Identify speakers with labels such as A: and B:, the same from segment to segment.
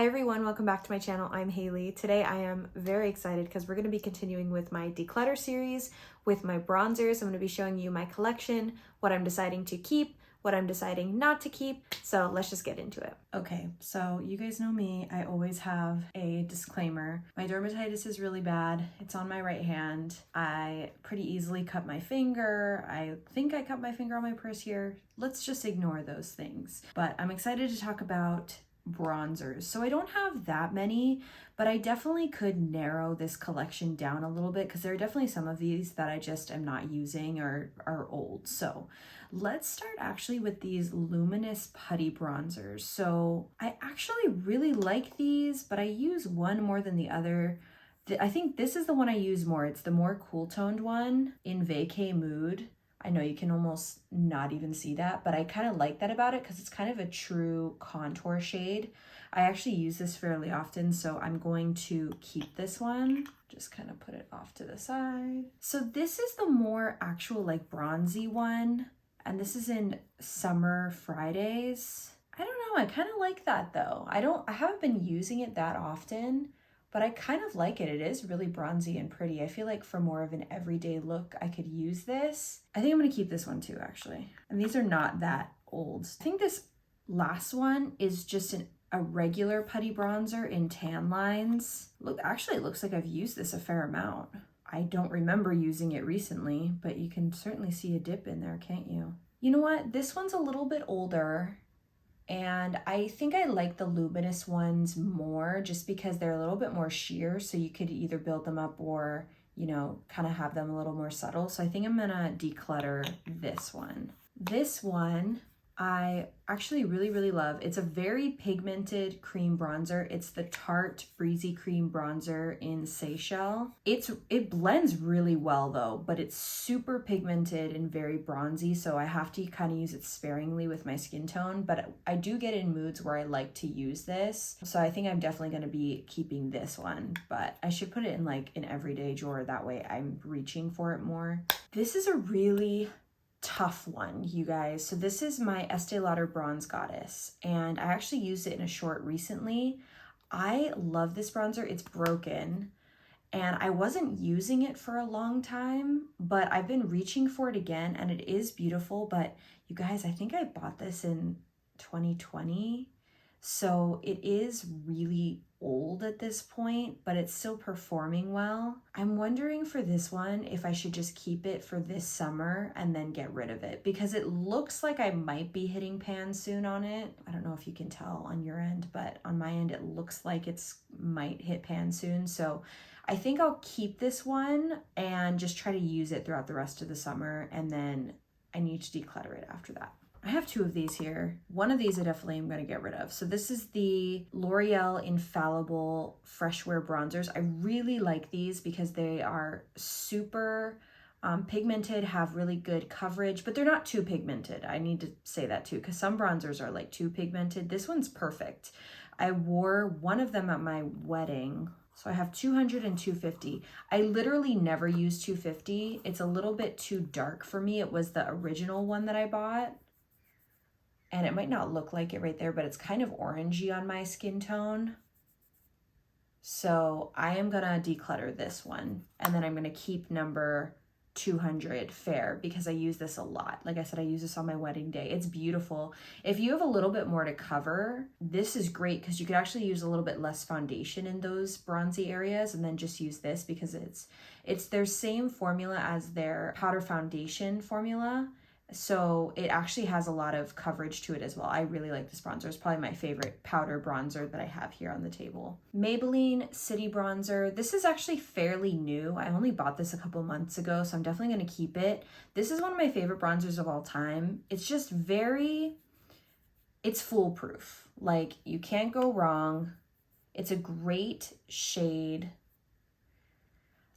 A: Hi everyone, welcome back to my channel. I'm Haley. Today I am very excited because we're going to be continuing with my Declutter series with my bronzers. I'm going to be showing you my collection, what I'm deciding to keep, what I'm deciding not to keep. So let's just get into it. Okay, so you guys know me. I always have a disclaimer. My dermatitis is really bad. It's on my right hand. I pretty easily cut my finger. I think I cut my finger on my purse here. Let's just ignore those things. But I'm excited to talk about bronzers. So I don't have that many, but I definitely could narrow this collection down a little bit because there are definitely some of these that I just am not using or are old. So let's start actually with these luminous putty bronzers. So I actually really like these, but I use one more than the other. I think this is the one I use more. It's the more cool toned one in Vacay Mood. I know you can almost not even see that, but I kind of like that about it because it's kind of a true contour shade. I actually use this fairly often, so I'm going to keep this one. Just kind of put it off to the side. So this is the more actual like bronzy one, and this is in Summer Fridays. I don't know, I kind of like that though. I haven't been using it that often, but I kind of like it. It is really bronzy and pretty. I feel like for more of an everyday look, I could use this. I think I'm gonna keep this one too, actually. And these are not that old. I think this last one is just a regular putty bronzer in tan lines. Look, actually it looks like I've used this a fair amount. I don't remember using it recently, but you can certainly see a dip in there, can't you? You know what? This one's a little bit older. And I think I like the luminous ones more just because they're a little bit more sheer. So you could either build them up or, you know, kind of have them a little more subtle. So I think I'm gonna declutter this one. This one I actually really love. It's a very pigmented cream bronzer. It's the Tarte Breezy Cream Bronzer in Seychelles. It blends really well though, but it's super pigmented and very bronzy, so I have to kind of use it sparingly with my skin tone, but I do get in moods where I like to use this. So I think I'm definitely going to be keeping this one, but I should put it in like an everyday drawer. That way I'm reaching for it more. This is a really tough one, you guys. So this is my Estee Lauder Bronze Goddess, and I actually used it in a short recently. I love this bronzer. It's broken, and I wasn't using it for a long time, but I've been reaching for it again, and it is beautiful. But you guys, I think I bought this in 2020, so it is really old at this point, but it's still performing well. I'm wondering for this one if I should just keep it for this summer and then get rid of it, because it looks like I might be hitting pan soon on it. I don't know if you can tell on your end, but on my end it looks like it's might hit pan soon. So I think I'll keep this one and just try to use it throughout the rest of the summer, and then I need to declutter it after that. I have two of these here. One of these I definitely am going to get rid of. So this is the L'Oreal Infallible Fresh Wear Bronzers. I really like these because they are super pigmented, have really good coverage, but they're not too pigmented. I need to say that too, because some bronzers are like too pigmented. This one's perfect. I wore one of them at my wedding. So I have 200 and 250. I literally never use 250. It's a little bit too dark for me. It was the original one that I bought. And it might not look like it right there, but it's kind of orangey on my skin tone. So I am gonna declutter this one, and then I'm gonna keep number 200 Fair because I use this a lot. Like I said, I use this on my wedding day. It's beautiful. If you have a little bit more to cover, this is great because you could actually use a little bit less foundation in those bronzy areas and then just use this because it's their same formula as their powder foundation formula. So it actually has a lot of coverage to it as well. I really like this bronzer. It's probably my favorite powder bronzer that I have here on the table. Maybelline City Bronzer. This is actually fairly new. I only bought this a couple months ago, so I'm definitely going to keep it. This is one of my favorite bronzers of all time. It's just it's foolproof. Like, you can't go wrong. It's a great shade.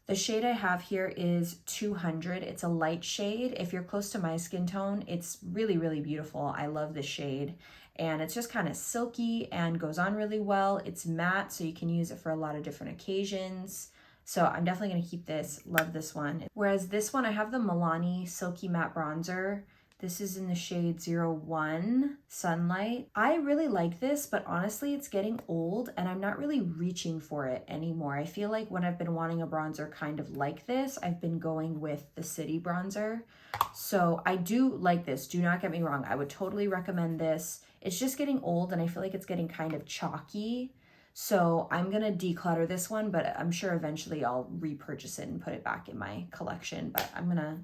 A: The shade I have here is 200. It's a light shade. If you're close to my skin tone, it's really beautiful. I love this shade. And it's just kind of silky and goes on really well. It's matte, so you can use it for a lot of different occasions. So I'm definitely going to keep this. Love this one. Whereas this one, I have the Milani Silky Matte Bronzer. This is in the shade 01 Sunlight. I really like this, but honestly, it's getting old and I'm not really reaching for it anymore. I feel like when I've been wanting a bronzer kind of like this, I've been going with the City bronzer. So I do like this. Do not get me wrong. I would totally recommend this. It's just getting old and I feel like it's getting kind of chalky. So I'm gonna declutter this one, but I'm sure eventually I'll repurchase it and put it back in my collection, but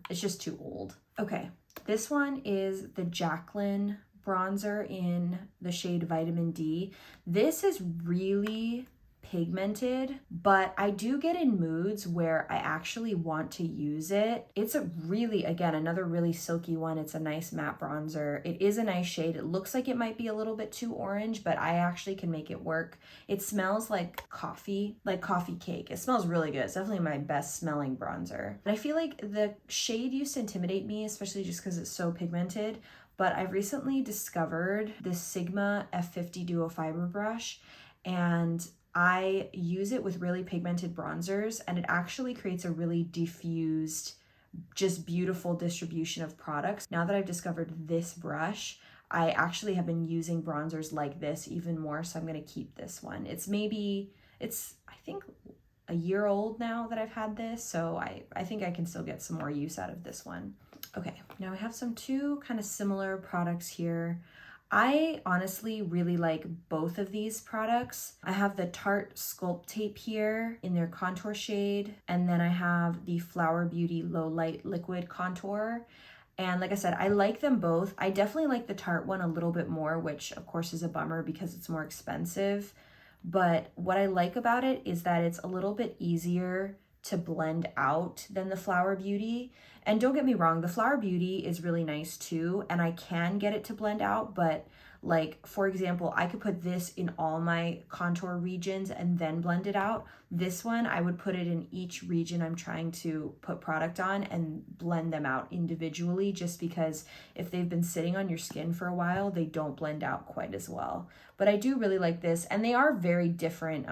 A: it's just too old. Okay, this one is the Jaclyn bronzer in the shade Vitamin D. This is really pigmented, but I do get in moods where I actually want to use it. It's a really, again, another really silky one. It's a nice matte bronzer. It is a nice shade. It looks like it might be a little bit too orange, but I actually can make it work. It smells like coffee cake. It smells really good. It's definitely my best smelling bronzer. And I feel like the shade used to intimidate me, especially just because it's so pigmented, but I've recently discovered this Sigma F50 Duo Fiber brush, and I use it with really pigmented bronzers, and it actually creates a really diffused, just beautiful distribution of products. Now that I've discovered this brush, I actually have been using bronzers like this even more, so I'm going to keep this one. It's I think a year old now that I've had this, so I think I can still get some more use out of this one. Okay, now I have two kind of similar products here. I honestly really like both of these products. I have the Tarte Sculpt Tape here in their contour shade, and then I have the Flower Beauty Low Light Liquid Contour. And like I said, I like them both. I definitely like the Tarte one a little bit more, which of course is a bummer because it's more expensive. But what I like about it is that it's a little bit easier to blend out than the Flower Beauty. And don't get me wrong, the Flower Beauty is really nice too, and I can get it to blend out, but like, for example, I could put this in all my contour regions and then blend it out. This one, I would put it in each region I'm trying to put product on and blend them out individually, just because if they've been sitting on your skin for a while, they don't blend out quite as well. But I do really like this, and they are very different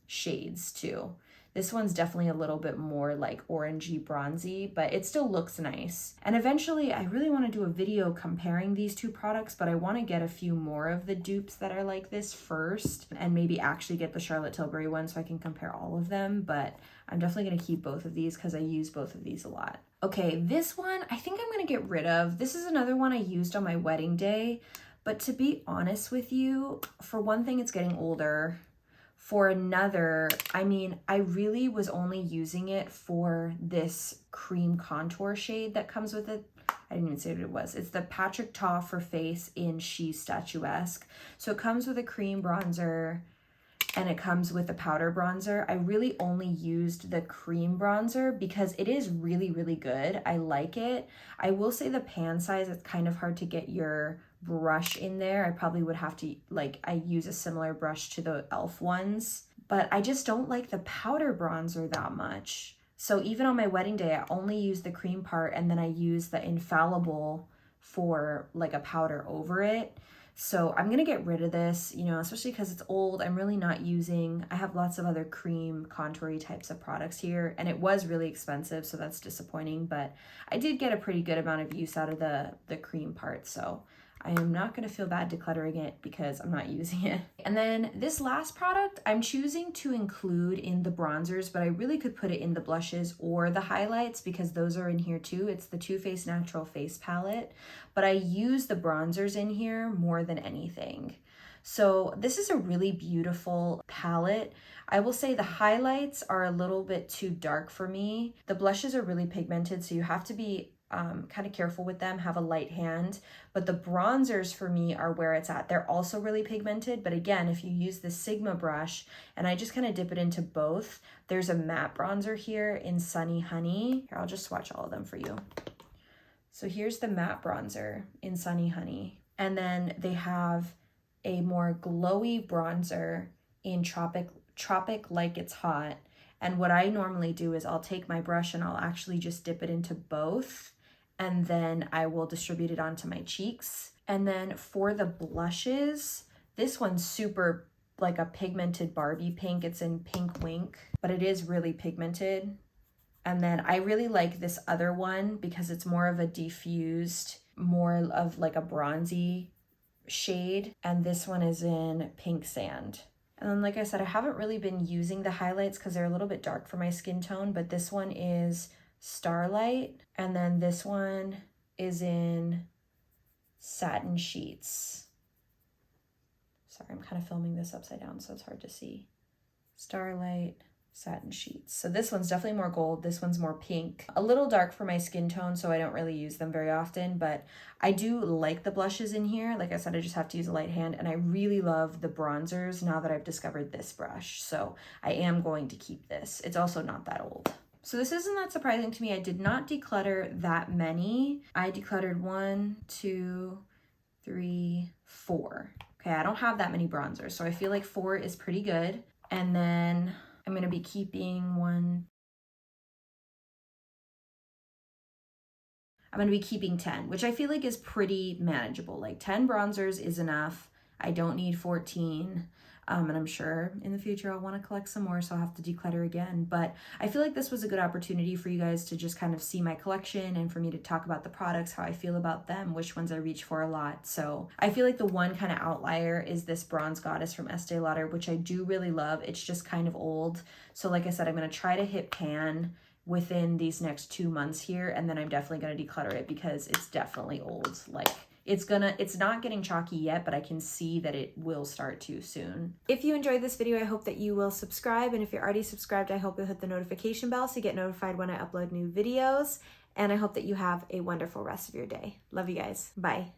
A: shades too. This one's definitely a little bit more like orangey bronzy, but it still looks nice. And eventually I really want to do a video comparing these two products, but I want to get a few more of the dupes that are like this first and maybe actually get the Charlotte Tilbury one so I can compare all of them. But I'm definitely going to keep both of these because I use both of these a lot. Okay, this one I think I'm going to get rid of. This is another one I used on my wedding day, but to be honest with you, for one thing, it's getting older. For another, I mean, I really was only using it for this cream contour shade that comes with it. I didn't even say what it was. It's the Patrick Ta for Face in She's Statuesque. So it comes with a cream bronzer and it comes with a powder bronzer. I really only used the cream bronzer because it is really, really good. I like it. I will say the pan size, it's kind of hard to get your brush in there. I probably would have to, I use a similar brush to the e.l.f. ones, but I just don't like the powder bronzer that much. So even on my wedding day, I only use the cream part and then I use the Infallible for like a powder over it. So I'm gonna get rid of this, especially because it's old. I'm really not using, I have lots of other cream contoury types of products here, and it was really expensive, so that's disappointing, but I did get a pretty good amount of use out of the cream part, so I am not going to feel bad decluttering it because I'm not using it. And then this last product, I'm choosing to include in the bronzers, but I really could put it in the blushes or the highlights because those are in here too. It's the Too Faced Natural Face Palette, but I use the bronzers in here more than anything. So this is a really beautiful palette. I will say the highlights are a little bit too dark for me. The blushes are really pigmented, so you have to be kind of careful with them, have a light hand, but the bronzers for me are where it's at. They're also really pigmented, but again, if you use the Sigma brush, and I just kind of dip it into both, there's a matte bronzer here in Sunny Honey. Here, I'll just swatch all of them for you. So here's the matte bronzer in Sunny Honey, and then they have a more glowy bronzer in Tropic Like It's Hot. And what I normally do is I'll take my brush and I'll actually just dip it into both, and then I will distribute it onto my cheeks. And then for the blushes, this one's super like a pigmented Barbie pink. It's in Pink Wink, but it is really pigmented. And then I really like this other one because it's more of a diffused more of like a bronzy shade, and this one is in Pink Sand. And then, like I said, I haven't really been using the highlights because they're a little bit dark for my skin tone, but this one is Starlight, and then this one is in Satin Sheets. Sorry, I'm kind of filming this upside down, so it's hard to see. Starlight, Satin Sheets. So this one's definitely more gold. This one's more pink. A little dark for my skin tone, so I don't really use them very often, but I do like the blushes in here. Like I said, I just have to use a light hand, and I really love the bronzers now that I've discovered this brush. So I am going to keep this. It's also not that old. So this isn't that surprising to me. I did not declutter that many. I decluttered 1, 2, 3, 4. Okay, I don't have that many bronzers, so I feel like 4 is pretty good. And then I'm gonna be keeping I'm gonna be keeping 10, which I feel like is pretty manageable. Like 10 bronzers is enough. I don't need 14. And I'm sure in the future I'll want to collect some more, so I'll have to declutter again. But I feel like this was a good opportunity for you guys to just kind of see my collection and for me to talk about the products, how I feel about them, which ones I reach for a lot. So I feel like the one kind of outlier is this Bronze Goddess from Estee Lauder, which I do really love. It's just kind of old. So like I said, I'm going to try to hit pan within these next 2 months here, and then I'm definitely going to declutter it because it's definitely old. Like it's not getting chalky yet, but I can see that it will start to soon. If you enjoyed this video, I hope that you will subscribe. And if you're already subscribed, I hope you'll hit the notification bell so you get notified when I upload new videos. And I hope that you have a wonderful rest of your day. Love you guys. Bye.